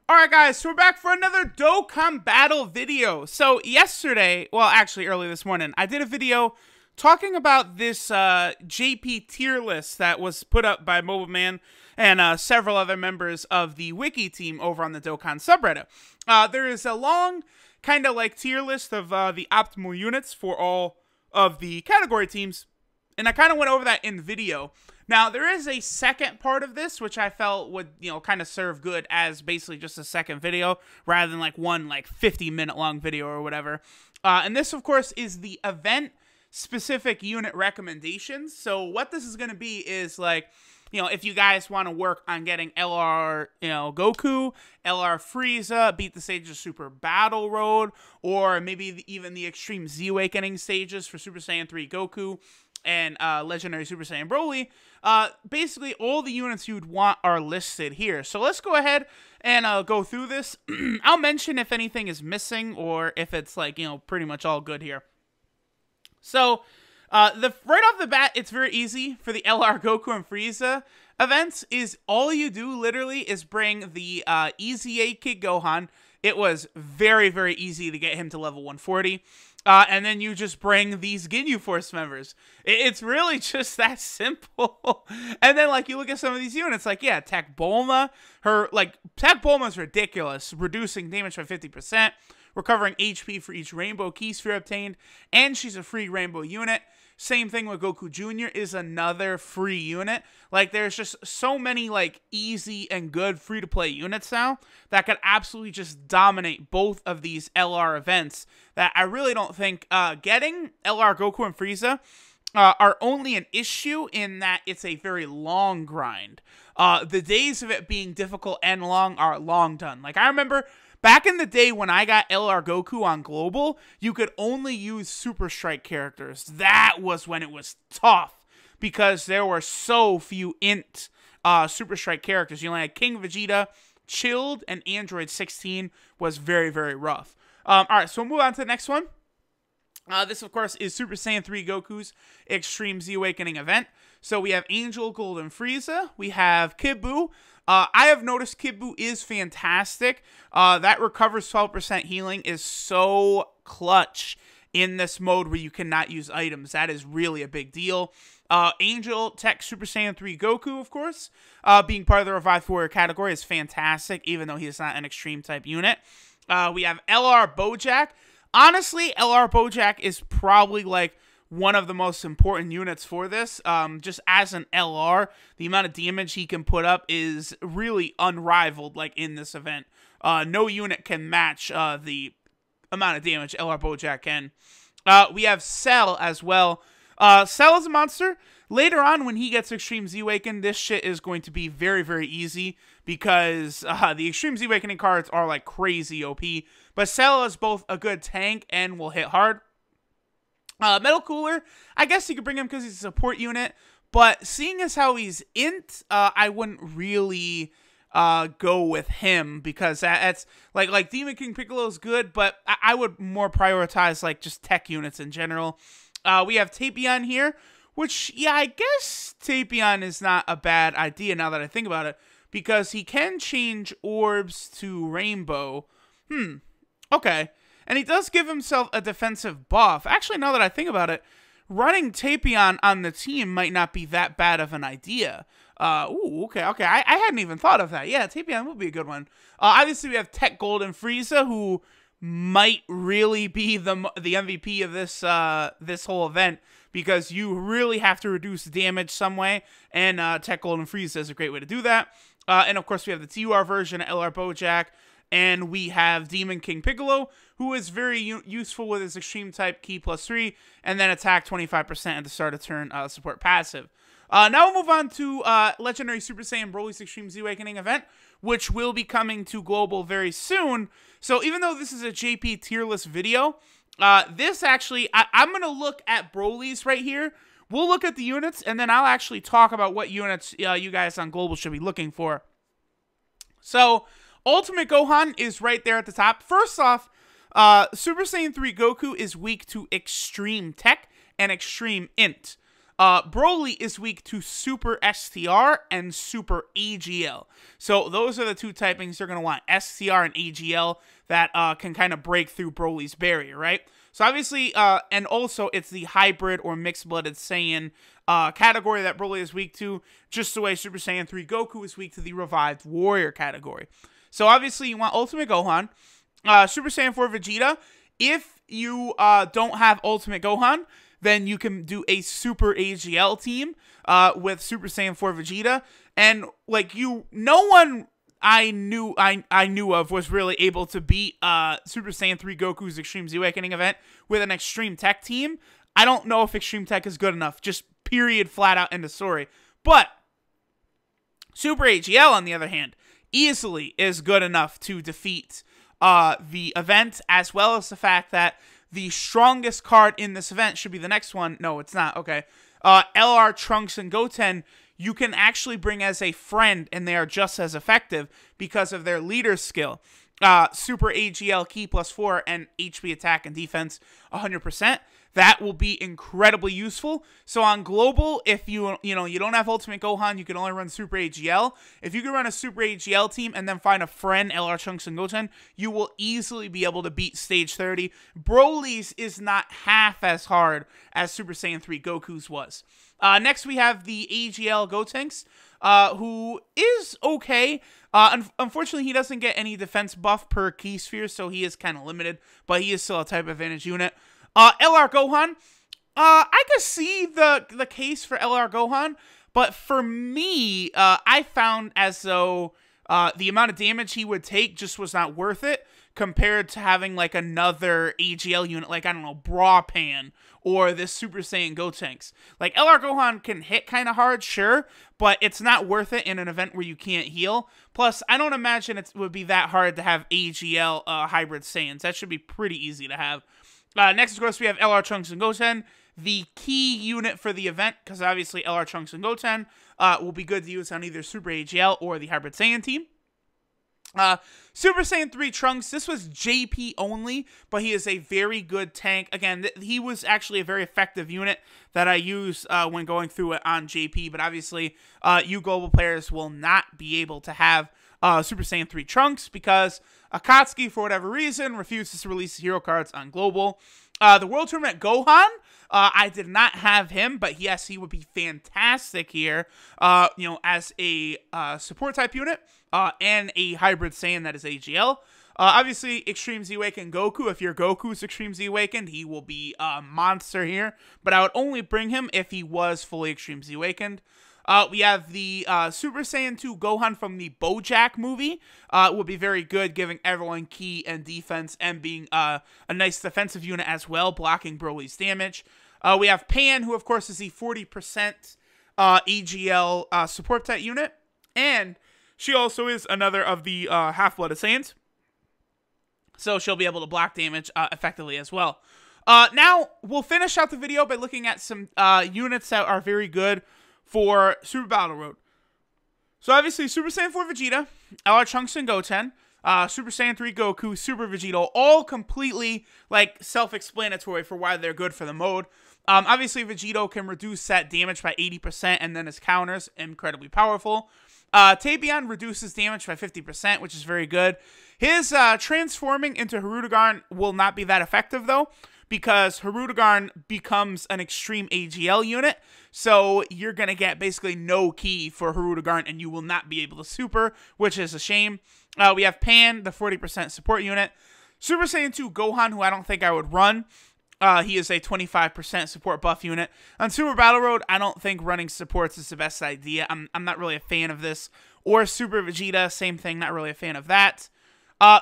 Alright guys, so we're back for another Dokkan battle video. So yesterday, well actually early this morning, I did a video talking about this JP tier list that was put up by Mobile Man and several other members of the wiki team over on the Dokkan subreddit. There is a long kind of like tier list of the optimal units for all of the category teams, and I kind of went over that in video. Now, there is a second part of this, which I felt would, kind of serve good as basically just a second video, rather than like one 50-minute long video or whatever. And this, of course, is the event-specific unit recommendations. So what this is going to be is like, if you guys want to work on getting LR, Goku, LR Frieza, beat the stages Super Battle Road, or maybe even the Extreme Z Awakening stages for Super Saiyan 3 Goku, and Legendary Super Saiyan Broly, basically all the units you'd want are listed here. So let's go ahead and go through this. I'll mention if anything is missing or if it's like, pretty much all good here. So right off the bat, it's very easy for the LR Goku and Frieza events. Is all you do literally is bring the EZA Kid Gohan. It was very, very easy to get him to level 140. And then you just bring these Ginyu Force members. It's really just that simple. And then, you look at some of these units, yeah, Tech Bulma. Tech Bulma's ridiculous, reducing damage by 50%, recovering HP for each Rainbow Key Sphere obtained, and she's a free Rainbow unit. Same thing with Goku Jr. is another free unit. There's just so many, easy and good free-to-play units now that could absolutely just dominate both of these LR events that I really don't think getting LR Goku and Frieza are only an issue in that it's a very long grind. The days of it being difficult and long are long done. I remember back in the day when I got LR Goku on Global, you could only use Super Strike characters. That was when it was tough because there were so few int Super Strike characters. You only had King Vegeta, Chilled, and Android 16 was very, very rough. Alright, so we'll move on to the next one. This, of course, is Super Saiyan 3 Goku's Extreme Z Awakening event. So we have Angel, Gold, and Frieza. We have Kid Buu. I have noticed Kid Buu is fantastic. That recovers 12% healing is so clutch in this mode where you cannot use items. That is really a big deal. Angel, Tech, Super Saiyan 3 Goku, of course, being part of the Revived Warrior category is fantastic, even though he is not an extreme type unit. We have LR Bojack. Honestly, LR Bojack is probably one of the most important units for this. Just as an LR, the amount of damage he can put up is really unrivaled in this event. No unit can match the amount of damage LR Bojack can. We have Cell as well. Cell is a monster. Later on, when he gets Extreme Z Awakened, this shit is going to be very, very easy because the Extreme Z Awakening cards are crazy OP. But Cell is both a good tank and will hit hard. Metal Cooler, I guess you could bring him because he's a support unit, but seeing as how he's int, I wouldn't really go with him because that's like Demon King Piccolo is good, but I would more prioritize just tech units in general. We have Tapion here, which, yeah, I guess Tapion is not a bad idea now that I think about it, because he can change orbs to rainbow. Okay. And he does give himself a defensive buff. Actually, now that I think about it, running Tapion on the team might not be that bad of an idea. Ooh, okay. I hadn't even thought of that. Yeah, Tapion would be a good one. Obviously, we have Tech Gold and Frieza, who might really be the MVP of this this whole event, because you really have to reduce damage some way, and Tech Gold and Frieza is a great way to do that. And of course, we have the TUR version of LR Bojack, and we have Demon King Piccolo, who is very useful with his Extreme type Key +3, and then attack 25% at the start of turn support passive. Now we'll move on to Legendary Super Saiyan Broly's Extreme Z Awakening event, which will be coming to Global very soon. So even though this is a JP tier list video, this actually, I'm going to look at Broly's right here. We'll look at the units, and then I'll actually talk about what units you guys on Global should be looking for. So Ultimate Gohan is right there at the top. First off, Super Saiyan 3 Goku is weak to Extreme Tech and Extreme Int. Broly is weak to Super STR and Super AGL. So those are the two typings you're going to want, STR and AGL, that can kind of break through Broly's barrier, right? So obviously, and also it's the hybrid or mixed-blooded Saiyan category that Broly is weak to, just the way Super Saiyan 3 Goku is weak to the revived warrior category. So obviously you want Ultimate Gohan, Super Saiyan 4 Vegeta. If you don't have Ultimate Gohan, then you can do a Super AGL team with Super Saiyan 4 Vegeta. And like no one I knew of was really able to beat Super Saiyan 3 Goku's Extreme Z Awakening event with an Extreme Tech team. I don't know if Extreme Tech is good enough. Just period, flat out, end of story. But Super AGL, on the other hand, easily is good enough to defeat the event, as well as the fact that the strongest card in this event should be the next one. No, it's not. Okay. LR, Trunks, and Goten, you can actually bring as a friend, and they are just as effective because of their leader skill. Super AGL Key +4 and HP attack and defense 100%. That will be incredibly useful. So on global, if you don't have Ultimate Gohan, you can only run Super AGL. If you can run a Super AGL team and then find a friend, LR, Trunks, and Goten, you will easily be able to beat Stage 30. Broly's is not half as hard as Super Saiyan 3 Goku's was. Next, we have the AGL Gotenks, who is okay. Unfortunately, he doesn't get any defense buff per Key Sphere, so he is kind of limited, but he is still a type advantage unit. LR Gohan, I could see the case for LR Gohan, but for me, I found as though the amount of damage he would take just was not worth it compared to having like another AGL unit, like, I don't know, Bra Pan or this Super Saiyan Gotenks. Like, LR Gohan can hit kind of hard, sure, but it's not worth it in an event where you can't heal. Plus, I don't imagine it would be that hard to have AGL hybrid Saiyans. That should be pretty easy to have. Next, of course, we have LR Trunks and Goten, the key unit for the event, because obviously LR Trunks and Goten will be good to use on either Super AGL or the Hybrid Saiyan team. Super Saiyan 3 Trunks, this was JP only, but he is a very good tank. Again, he was actually a very effective unit that I used when going through it on JP, but obviously you global players will not be able to have Super Saiyan 3 Trunks because Akatsuki, for whatever reason, refuses to release hero cards on global. The World Tournament Gohan, I did not have him, but yes, he would be fantastic here, as a support type unit and a hybrid Saiyan that is AGL. Obviously, Extreme Z Awakened Goku. If your Goku's Extreme Z Awakened, he will be a monster here, but I would only bring him if he was fully Extreme Z Awakened. We have the Super Saiyan 2 Gohan from the BoJack movie. Would be very good, giving everyone key and defense and being a nice defensive unit as well, blocking Broly's damage. We have Pan, who of course is the 40% AGL support type unit, and she also is another of the half-blooded Saiyans, so she'll be able to block damage effectively as well. Now, we'll finish out the video by looking at some units that are very good for Super Battle Road. So obviously, Super Saiyan 4 Vegeta, LR Trunks and Goten, Super Saiyan 3 Goku, Super Vegeta, all completely like self-explanatory for why they're good for the mode. Obviously, Vegito can reduce that damage by 80%, and then his counters, incredibly powerful. Tabian reduces damage by 50%, which is very good. His transforming into Hirudegarn will not be that effective, though, because Hirudegarn becomes an extreme AGL unit, so you're going to get basically no key for Hirudegarn, and you will not be able to super, which is a shame. We have Pan, the 40% support unit. Super Saiyan 2 Gohan, who I don't think I would run. He is a 25% support buff unit. On Super Battle Road, I don't think running supports is the best idea. I'm not really a fan of this. Or Super Vegeta, same thing, not really a fan of that.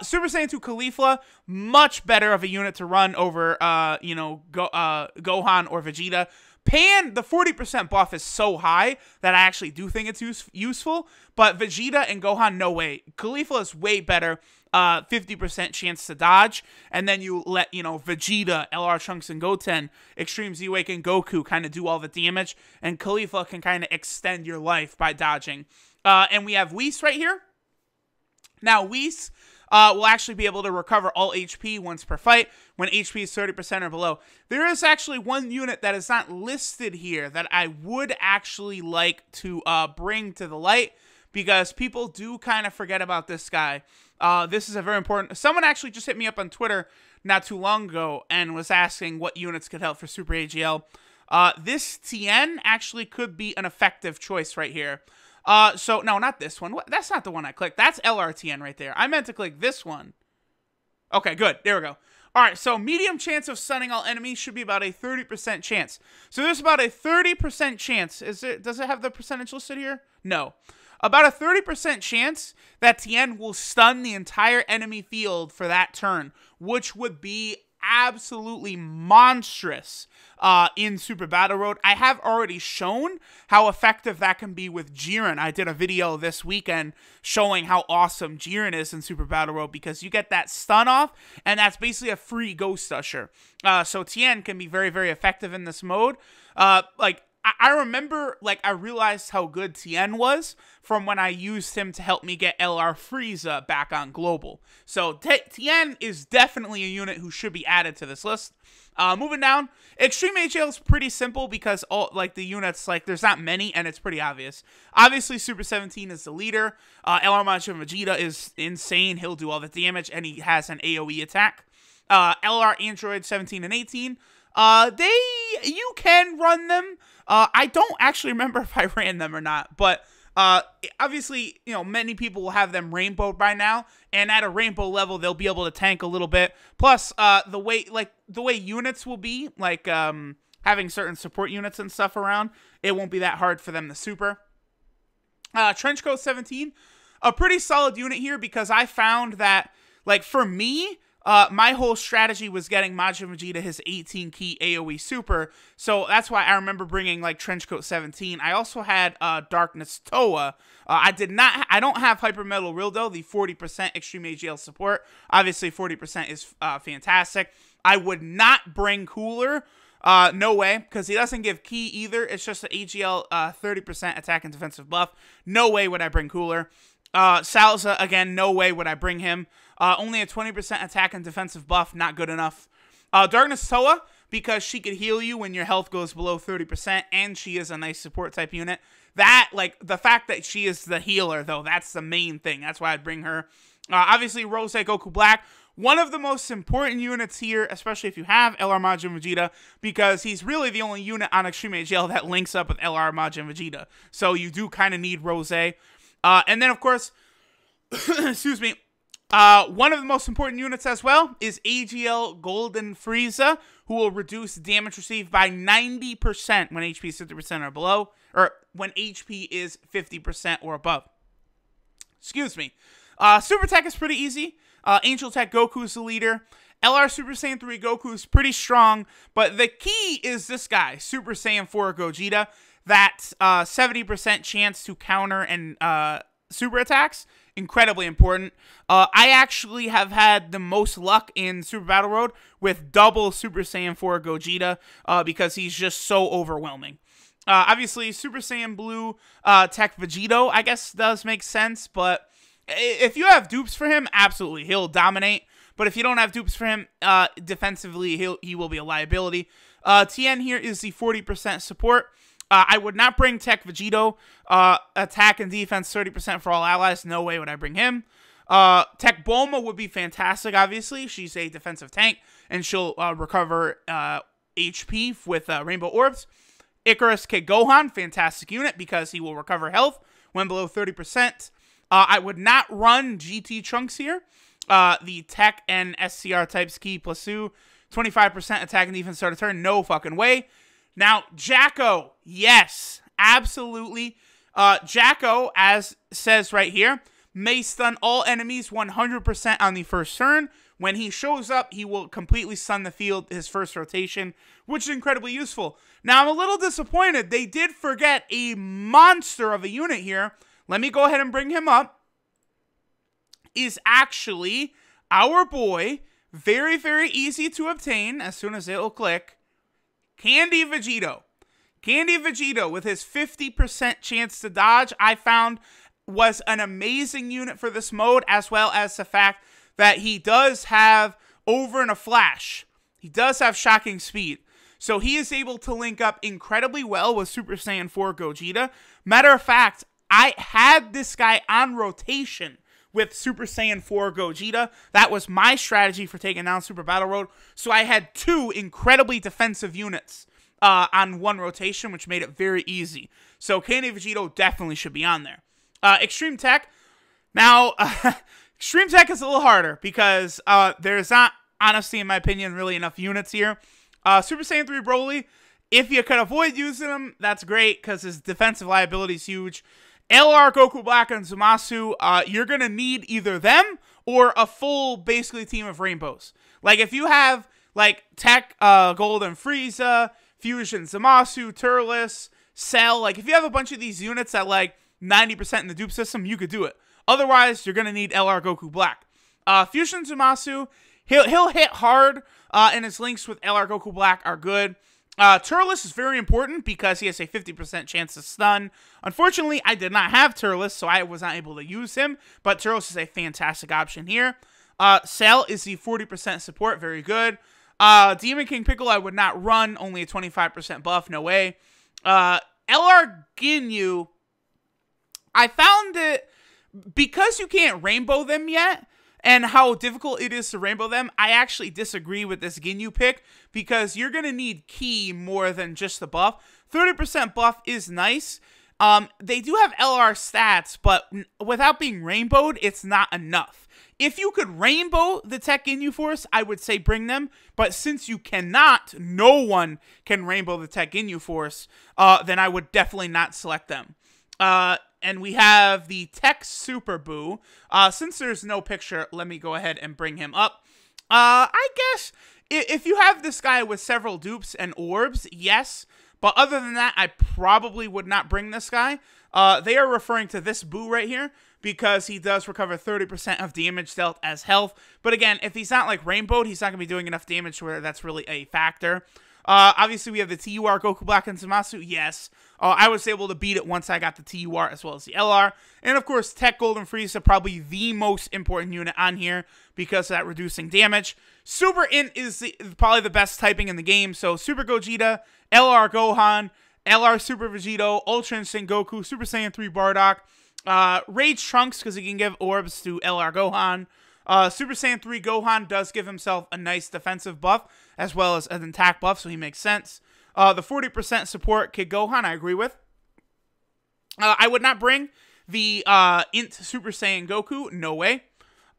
Super Saiyan 2 Caulifla, much better of a unit to run over, Gohan or Vegeta. Pan, the 40% buff is so high that I actually do think it's useful, but Vegeta and Gohan, no way. Caulifla is way better, 50% chance to dodge, and then you let, Vegeta, LR Trunks, and Goten, Extreme Z Awakened Goku kind of do all the damage, and Caulifla can kind of extend your life by dodging. And we have Whis right here. Now, Whis, will actually be able to recover all HP once per fight when HP is 30% or below. There is actually one unit that is not listed here that I would actually like to bring to the light, because people do kind of forget about this guy. This is a very important... Someone actually just hit me up on Twitter not too long ago and was asking what units could help for Super AGL. This Tien actually could be an effective choice right here. So, no, not this one. That's not the one I clicked. That's LRTN right there. I meant to click this one. Okay, good. There we go. All right, so medium chance of stunning all enemies should be about a 30% chance. So there's about a 30% chance. Does it have the percentage listed here? No. About a 30% chance that Tien will stun the entire enemy field for that turn, which would be absolutely monstrous in Super Battle Road. I have already shown how effective that can be with Jiren. I did a video this weekend showing how awesome Jiren is in Super Battle Road, because you get that stun off, and that's basically a free Ghost Usher. So Tien can be very, very effective in this mode. I remember, I realized how good Tien was from when I used him to help me get LR Frieza back on Global. So Tien is definitely a unit who should be added to this list. Moving down, Extreme AGL is pretty simple because all the units, there's not many, and it's pretty obvious. Obviously, Super 17 is the leader. LR Majin Vegeta is insane. He'll do all the damage, and he has an AoE attack. LR Android 17 and 18, you can run them. I don't actually remember if I ran them or not, but obviously, many people will have them rainbowed by now, and at a rainbow level, they'll be able to tank a little bit. Plus, the way units will be, having certain support units and stuff around, it won't be that hard for them to super. Trenchcoat 17, a pretty solid unit here, because I found that, for me, my whole strategy was getting Majin Vegeta his 18 key AoE super, so that's why I remember bringing Trenchcoat 17. I also had Darkness Toa. I don't have Hyper Metal Rildo, the 40% Extreme AGL support. Obviously 40% is fantastic. I would not bring Cooler. No way, because he doesn't give key either. It's just an AGL 30% attack and defensive buff. No way would I bring Cooler. Salza, again, no way would I bring him. Only a 20% attack and defensive buff, not good enough. Darkness Toa, because she could heal you when your health goes below 30%, and she is a nice support type unit. That, the fact that she is the healer, though, that's the main thing. That's why I'd bring her. Obviously, Rose Goku Black, one of the most important units here, especially if you have LR Majin Vegeta, because he's really the only unit on Extreme AGL that links up with LR Majin Vegeta. So you do kind of need Rose. And then, of course, excuse me, one of the most important units as well is AGL Golden Frieza, who will reduce damage received by 90% when HP is 50% or below, or when HP is 50% or above. Excuse me. Super Tech is pretty easy. Angel Tech Goku is the leader. LR Super Saiyan 3 Goku is pretty strong, but the key is this guy, Super Saiyan 4 Gogeta. That 70% chance to counter and super attacks, incredibly important. I actually have had the most luck in Super Battle Road with double Super Saiyan 4 Gogeta because he's just so overwhelming. Obviously, Super Saiyan Blue Tech Vegito, I guess, does make sense, but if you have dupes for him, absolutely, he'll dominate. But if you don't have dupes for him, defensively, he will be a liability. Tien here is the 40% support. I would not bring Tech Vegito. Attack and defense 30% for all allies. No way would I bring him. Tech Bulma would be fantastic, obviously. She's a defensive tank, and she'll recover HP with Rainbow Orbs. Icarus Kid Gohan, fantastic unit, because he will recover health when below 30%. I would not run GT Trunks here. The Tech and SCR types key plus 2. 25% attack and defense start a turn. No fucking way. Now, Jacko, yes, absolutely. Jacko, as says right here, may stun all enemies 100% on the first turn. When he shows up, he will completely stun the field his first rotation, which is incredibly useful. Now, I'm a little disappointed. They did forget a monster of a unit here. Let me go ahead and bring him up. Is actually our boy, very, very easy to obtain as soon as it'll click, Candy Vegito. Candy Vegito with his 50% chance to dodge. I found was an amazing unit for this mode, as well as the fact that he does have over in a flash. He does have shocking speed. So he is able to link up incredibly well with Super Saiyan 4 Gogeta. Matter of fact, I had this guy on rotation with Super Saiyan 4 Gogeta. That was my strategy for taking down Super Battle Road. So I had two incredibly defensive units on one rotation, which made it very easy. So Candy Vegito definitely should be on there. Extreme Tech. Now, Extreme Tech is a little harder because there's not, honestly, in my opinion, really enough units here. Super Saiyan 3 Broly, if you could avoid using him, that's great because his defensive liability is huge. LR, Goku Black, and Zamasu, you're going to need either them or a full, basically, team of rainbows. Like, if you have, like, Tech, Gold and Frieza, Fusion, Zamasu, Turles, Cell, like, if you have a bunch of these units at, like, 90% in the dupe system, you could do it. Otherwise, you're going to need LR, Goku Black. Fusion Zamasu, he'll hit hard, and his links with LR Goku Black are good. Turles is very important because he has a 50% chance to stun. Unfortunately, I did not have Turles, so I was not able to use him, but Turles is a fantastic option here. Cell is the 40% support, very good. Demon King Piccolo I would not run, only a 25% buff, no way. LR Ginyu, I found it, because you can't rainbow them yet, and how difficult it is to rainbow them, I actually disagree with this Ginyu pick, because you're going to need Ki more than just the buff. 30% buff is nice. They do have LR stats, but without being rainbowed, it's not enough. If you could rainbow the Tech Ginyu Force, I would say bring them, but since you cannot, no one can rainbow the Tech Ginyu Force, then I would definitely not select them. And we have the Tech Super Buu. Since there's no picture, let me go ahead and bring him up. I guess if you have this guy with several dupes and orbs, yes. But other than that, I probably would not bring this guy. They are referring to this Buu right here because he does recover 30% of damage dealt as health. But again, if he's not like rainbowed, he's not going to be doing enough damage where that's really a factor. Obviously, we have the TUR, Goku Black, and Zamasu. Yes. I was able to beat it once I got the TUR as well as the LR. And, of course, Tech Gold and Frieza, probably the most important unit on here because of that reducing damage. Super Int is probably the best typing in the game. So, Super Gogeta, LR Gohan, LR Super Vegito, Ultra Instinct Goku, Super Saiyan 3 Bardock, Rage Trunks because he can give orbs to LR Gohan. Super Saiyan 3 Gohan does give himself a nice defensive buff as well as an attack buff, so he makes sense. The 40% support Kid Gohan, I agree with. I would not bring the Int Super Saiyan Goku, no way.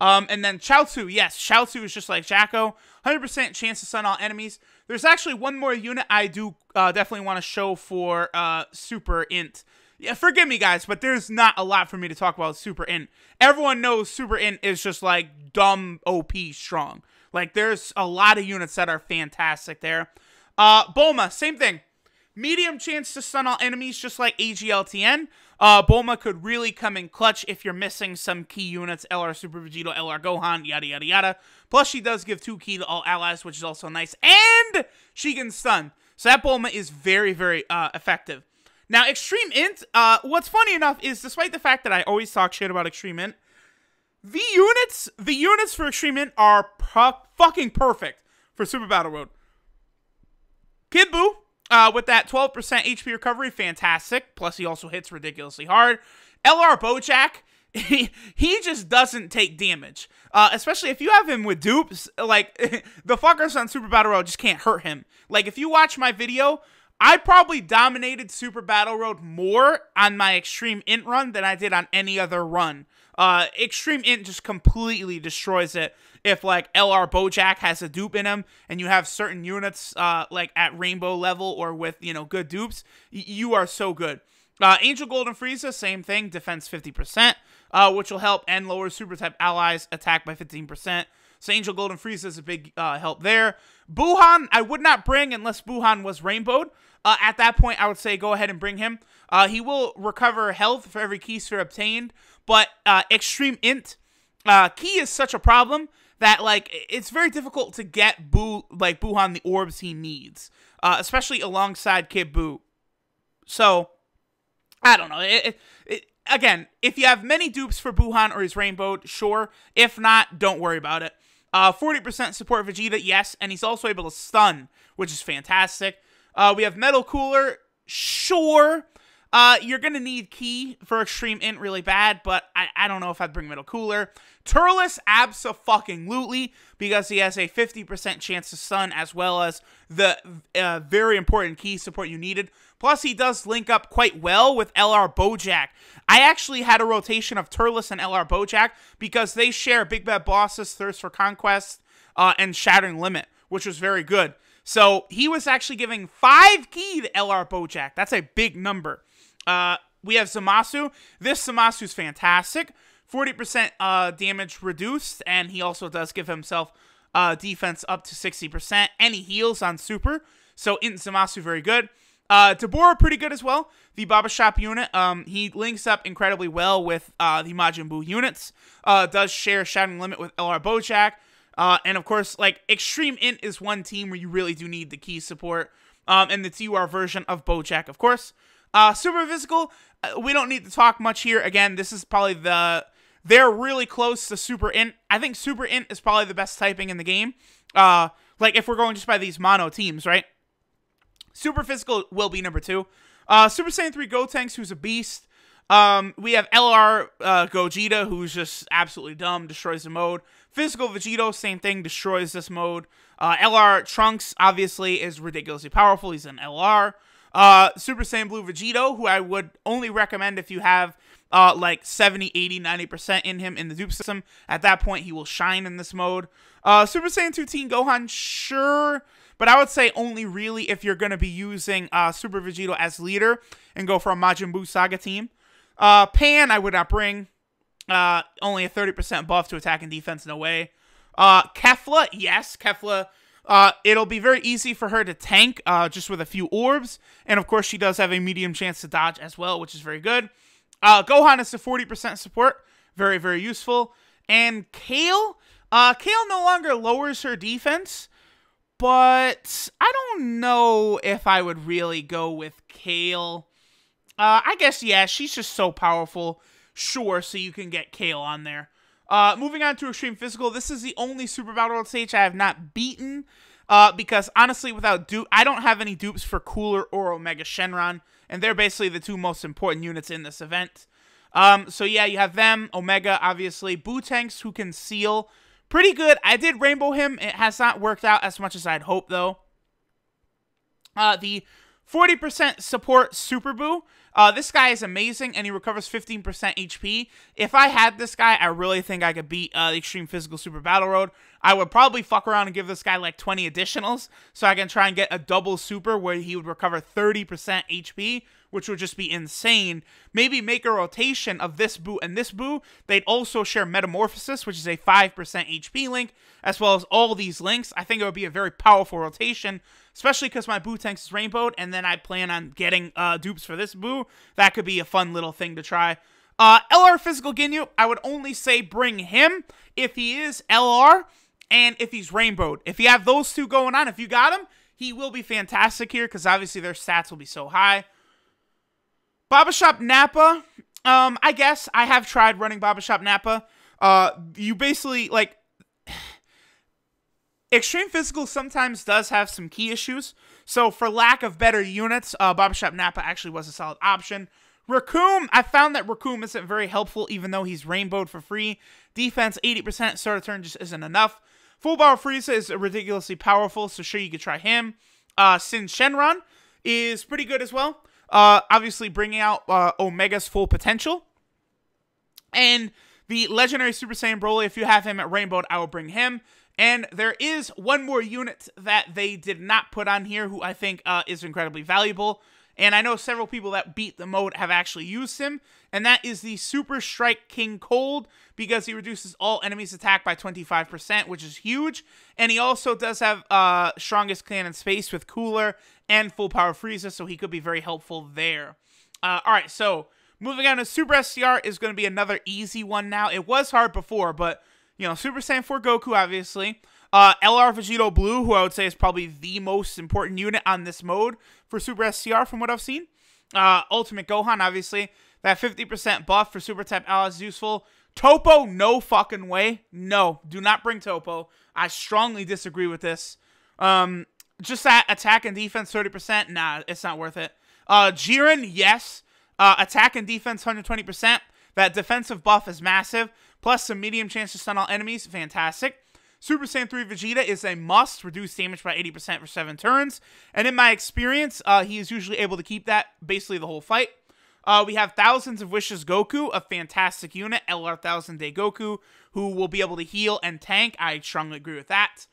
And then Chaozu, yes, Chaozu is just like Jacko, 100% chance to stun all enemies. There's actually one more unit I do definitely want to show for Super Int. Yeah, forgive me, guys, but there's not a lot for me to talk about Super Int. Everyone knows Super Int is just, like, dumb OP strong. Like, there's a lot of units that are fantastic there. Bulma, same thing. Medium chance to stun all enemies, just like AGLTN. Bulma could really come in clutch if you're missing some key units. LR Super Vegito, LR Gohan, yada, yada, yada. Plus, she does give 2 key to all allies, which is also nice. And she can stun. So that Bulma is very, very effective. Now, Extreme Int, what's funny enough is, despite the fact that I always talk shit about Extreme Int, the units for Extreme Int are fucking perfect for Super Battle Road. Kid Buu, with that 12% HP recovery, fantastic. Plus, he also hits ridiculously hard. LR Bojack, he just doesn't take damage. Especially if you have him with dupes, like, the fuckers on Super Battle Road just can't hurt him. Like, if you watch my video, I probably dominated Super Battle Road more on my Extreme Int run than I did on any other run. Extreme Int just completely destroys it if, like, LR Bojack has a dupe in him and you have certain units, like, at rainbow level or with, you know, good dupes. You are so good. Angel Gold and Frieza, same thing, defense 50%, which will help and lower super type allies attack by 15%. So Angel Gold and Frieza is a big help there. Buhan, I would not bring unless Buhan was rainbowed. At that point, I would say go ahead and bring him. He will recover health for every key sphere obtained, but Extreme Int, key is such a problem that, like, it's very difficult to get Buhan the orbs he needs, especially alongside Kid Buu. So, I don't know. again, if you have many dupes for Buhan or he's rainbowed, sure. If not, don't worry about it. 40% support Vegeta, yes, and he's also able to stun, which is fantastic. We have Metal Cooler, sure. You're going to need Ki for Extreme Int really bad, but I don't know if I'd bring Metal Cooler. Turles, abso-fucking-lutely, because he has a 50% chance to stun, as well as the very important Ki support you needed. Plus, he does link up quite well with LR Bojack. I actually had a rotation of Turles and LR Bojack, because they share Big Bad Boss's Thirst for Conquest and Shattering Limit, which was very good. So, he was actually giving 5 Ki to LR Bojack. That's a big number. We have Zamasu. This Zamasu's fantastic. 40% damage reduced, and he also does give himself defense up to 60%, and he heals on super. So, in Zamasu, very good. Deborah, pretty good as well. The Baba Shop unit, he links up incredibly well with the Majin Buu units. Does share Shattering Limit with LR Bojack. And of course, like, Extreme Int is one team where you really do need the Ki support. And the TUR version of Bojack, of course. Super Physical, we don't need to talk much here. Again, this is probably they're really close to Super Int. I think Super Int is probably the best typing in the game. Like, if we're going just by these mono teams, right? Super Physical will be number 2. Super Saiyan 3 Gotenks, who's a beast. We have LR Gogeta, who's just absolutely dumb, destroys the mode. Physical Vegito, same thing, destroys this mode. LR Trunks, obviously, is ridiculously powerful. He's an LR. Super Saiyan Blue Vegito, who I would only recommend if you have like 70, 80, 90% in him in the dupe system. At that point, he will shine in this mode. Super Saiyan 2 Teen Gohan, sure. But I would say only really if you're going to be using Super Vegito as leader and go for a Majin Buu Saga team. Pan, I would not bring. Only a 30% buff to attack and defense, no way. Kefla, yes, Kefla. It'll be very easy for her to tank just with a few orbs. And of course, she does have a medium chance to dodge as well, which is very good. Gohan is a 40% support. Very, very useful. And Kale? Kale no longer lowers her defense. But I don't know if I would really go with Kale. I guess, yeah, she's just so powerful. Sure, so you can get Kale on there. Moving on to Extreme Physical, this is the only Super Battle World stage I have not beaten. Because, honestly, without dupe, I don't have any dupes for Cooler or Omega Shenron. And they're basically the 2 most important units in this event. So, yeah, you have them. Omega, obviously. Bootanks, who can seal. Pretty good. I did rainbow him. It has not worked out as much as I'd hoped, though. The 40% support Super Buu. This guy is amazing, and he recovers 15% HP. If I had this guy, I really think I could beat the Extreme Physical Super Battle Road. I would probably fuck around and give this guy like 20 additionals, so I can try and get a double super where he would recover 30% HP, which would just be insane. Maybe make a rotation of this Buu and this Buu. They'd also share Metamorphosis, which is a 5% HP link, as well as all these links. I think it would be a very powerful rotation, especially because my Bootanks is rainbowed, and then I plan on getting dupes for this Buu. That could be a fun little thing to try. LR Physical Ginyu, I would only say bring him if he is LR and if he's rainbowed. If you have those 2 going on, if you got him, he will be fantastic here because obviously their stats will be so high. Baba Shop Nappa, I guess I have tried running Baba Shop Nappa. You basically, like, Extreme Physical sometimes does have some key issues, so for lack of better units, Baba Shop Nappa actually was a solid option. Raccoon, I found that Raccoon isn't very helpful even though he's rainbowed for free. Defense 80%, start of turn just isn't enough. Full Power Frieza is ridiculously powerful, so sure you could try him. Sin Shenron is pretty good as well. Obviously bringing out Omega's full potential. And the legendary Super Saiyan Broly, if you have him at Rainbow, I will bring him. And there is one more unit that they did not put on here who I think is incredibly valuable. And I know several people that beat the mode have actually used him. And that is the Super Strike King Cold, because he reduces all enemies' attack by 25%, which is huge. And he also does have Strongest Clan in Space with Cooler and Full Power Frieza, so he could be very helpful there. Alright, so moving on to Super SCR is going to be another easy one now. It was hard before, but, you know, Super Saiyan 4 Goku, obviously. LR Vegito Blue, who I would say is probably the most important unit on this mode for Super SCR from what I've seen. Ultimate Gohan, obviously. That 50% buff for super type allies is useful. Topo, no fucking way. No, do not bring Topo. I strongly disagree with this. Just that attack and defense 30%, nah, it's not worth it. Jiren, yes. Attack and defense 120%. That defensive buff is massive. Plus some medium chance to stun all enemies, fantastic. Super Saiyan 3 Vegeta is a must. Reduce damage by 80% for 7 turns. And in my experience, he is usually able to keep that basically the whole fight. We have Thousands of Wishes Goku, a fantastic unit. LR 1000 Day Goku, who will be able to heal and tank. I strongly agree with that.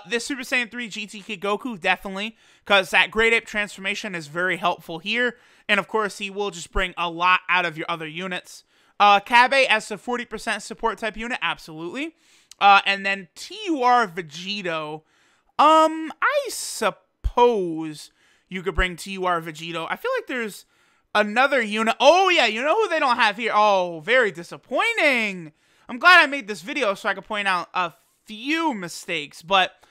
This Super Saiyan 3 GT Kid Goku, definitely, because that Great Ape transformation is very helpful here. And of course, he will just bring a lot out of your other units. Kabe as a 40% support type unit, absolutely. And then TUR Vegito. I suppose you could bring TUR Vegito. I feel like there's another unit. Oh, yeah, you know who they don't have here? Oh, very disappointing. I'm glad I made this video so I could point out a few mistakes, but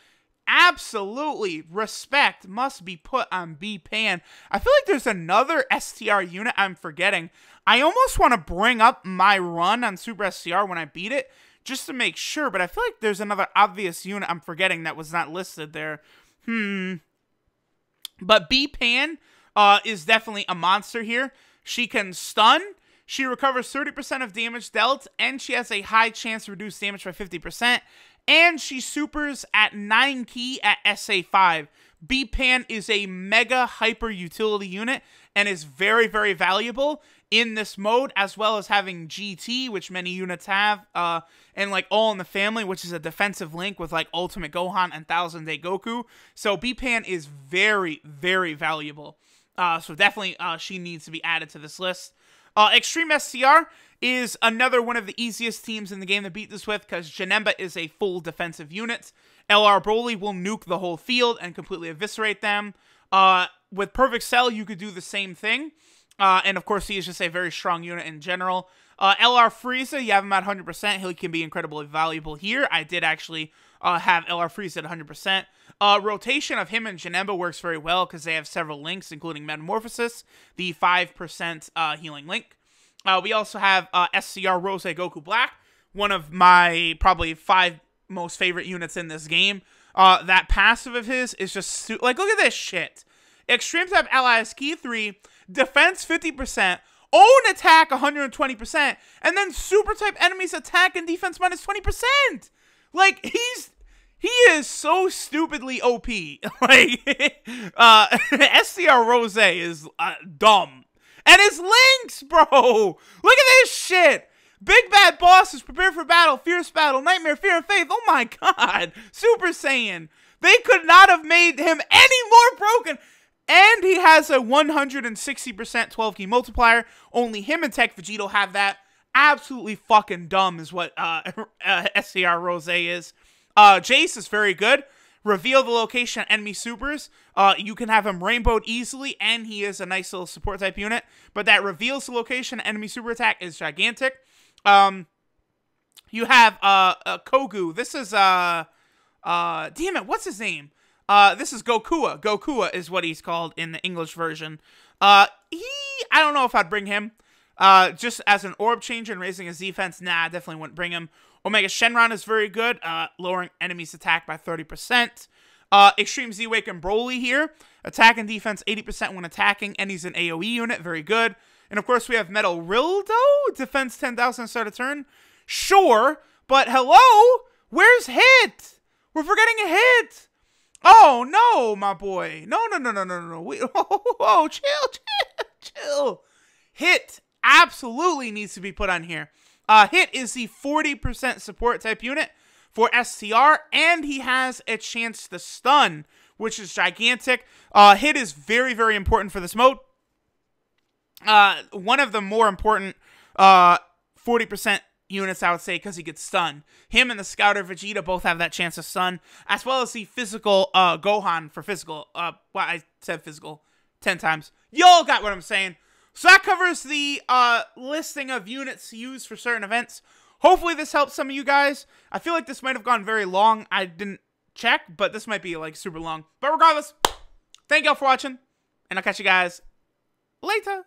absolutely respect must be put on B-Pan. I feel like there's another STR unit I'm forgetting. I almost want to bring up my run on Super STR when I beat it, just to make sure, but I feel like there's another obvious unit I'm forgetting that was not listed there. But B-Pan is definitely a monster here. She can stun, she recovers 30% of damage dealt, and she has a high chance to reduce damage by 50%, and she supers at 9 key at SA5. B-Pan is a mega hyper utility unit and is very, very valuable in this mode, as well as having GT, which many units have, and like All in the Family, which is a defensive link with like Ultimate Gohan and 1000 Day Goku. So B-Pan is very, very valuable. So definitely she needs to be added to this list. Extreme SCR is another one of the easiest teams in the game to beat this with, because Janemba is a full defensive unit. LR Broly will nuke the whole field and completely eviscerate them. With Perfect Cell, you could do the same thing. And of course, he is just a very strong unit in general. LR Frieza, you have him at 100%. He can be incredibly valuable here. I did actually have LR Frieza at 100%. Rotation of him and Janemba works very well because they have several links, including Metamorphosis, the 5% healing link. We also have SCR Rose Goku Black, one of my probably 5 most favorite units in this game. That passive of his is just like, look at this shit. Extreme type allies key 3, defense 50%, own attack 120%, and then super type enemies attack and defense minus 20%. Like, he is so stupidly OP. Like, SCR Rose is dumb. And his links, bro. Look at this shit. Big bad bosses, prepare for battle, fierce battle, nightmare, fear and faith. Oh my god. Super Saiyan. They could not have made him any more broken. And he has a 160% 12 key multiplier. Only him and Tech Vegito have that. Absolutely fucking dumb is what SCR Rose is. Jace is very good. Reveal the location of enemy supers. You can have him rainbowed easily, and he is a nice little support type unit. But that reveals the location of enemy super attack is gigantic. You have Kogu. This is damn it, what's his name? This is Gokua. Gokua is what he's called in the English version. I don't know if I'd bring him. Just as an orb changer and raising his defense, nah, I definitely wouldn't bring him. Omega Shenron is very good, lowering enemies' attack by 30%. Extreme Z-Wake and Broly here. Attack and defense 80% when attacking, and he's an AoE unit, very good. And of course we have Metal Rildo, defense 10,000 start a turn. Sure, but hello? Where's Hit? We're forgetting a Hit. Oh, no, my boy. No. Chill. Hit absolutely needs to be put on here. Hit is the 40% support type unit for STR, and he has a chance to stun, which is gigantic. Hit is very, very important for this mode. One of the more important 40% units, I would say, because he gets stun. Him and the Scouter Vegeta both have that chance to stun, as well as the physical Gohan for physical. Well, I said physical 10 times. Y'all got what I'm saying. So that covers the listing of units used for certain events. Hopefully this helps some of you guys. I feel like this might have gone very long. I didn't check, but this might be like super long. But regardless, thank y'all for watching, and I'll catch you guys later.